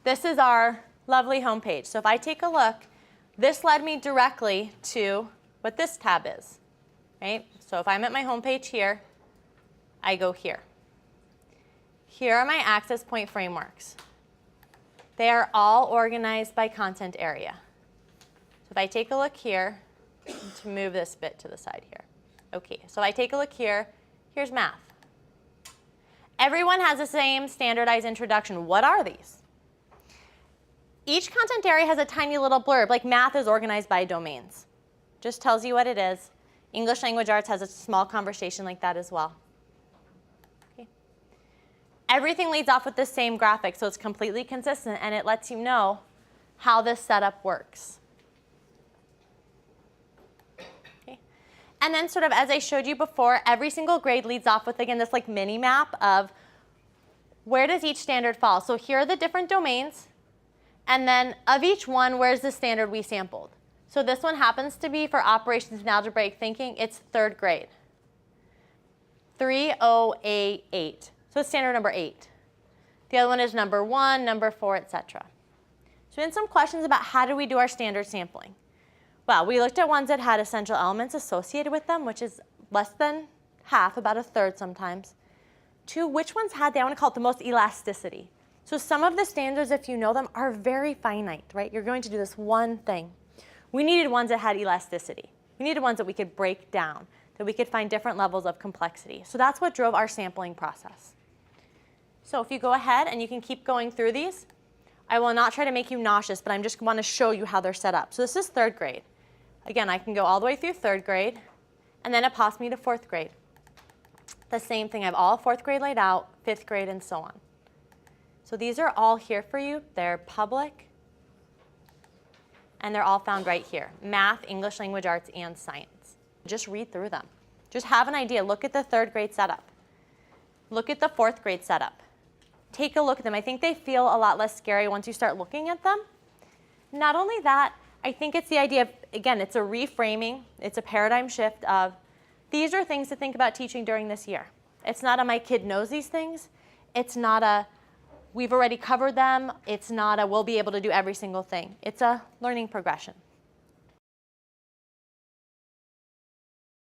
this is our lovely homepage. So if I take a look, this led me directly to what this tab is, right? So if I'm at my homepage here, I go here. Here are my access point frameworks. They are all organized by content area. So if I take a look here, to move this bit to the side here. Okay, so if I take a look here, here's math. Everyone has the same standardized introduction. What are these? Each content area has a tiny little blurb, like math is organized by domains. Just tells you what it is. English Language Arts has a small conversation like that as well. Okay. Everything leads off with the same graphic, so it's completely consistent, and it lets you know how this setup works. Okay. And then sort of as I showed you before, every single grade leads off with, again, this like mini map of where does each standard fall. So here are the different domains. And then of each one, where's the standard we sampled? So this one happens to be for operations and algebraic thinking. It's third grade. 3088. So it's standard number 8. The other one is number 1, number 4, etc. So then some questions about how do we do our standard sampling. Well, we looked at ones that had essential elements associated with them, which is less than half, about a third sometimes. 2, which ones had, I want to call it the most elasticity. So some of the standards, if you know them, are very finite, right? You're going to do this one thing. We needed ones that had elasticity. We needed ones that we could break down, that we could find different levels of complexity. So that's what drove our sampling process. So if you go ahead and you can keep going through these, I will not try to make you nauseous, but I just want to show you how they're set up. So this is third grade. Again, I can go all the way through third grade, and then it pops me to fourth grade. The same thing. I have all fourth grade laid out, fifth grade, and so on. So these are all here for you. They're public, and they're all found right here. Math, English Language Arts, and science. Just read through them. Just have an idea. Look at the third grade setup. Look at the fourth grade setup. Take a look at them. I think they feel a lot less scary once you start looking at them. Not only that, I think it's the idea of, again, it's a reframing. It's a paradigm shift of these are things to think about teaching during this year. It's not a my kid knows these things. It's not a we've already covered them. It's not a we'll be able to do every single thing. It's a learning progression.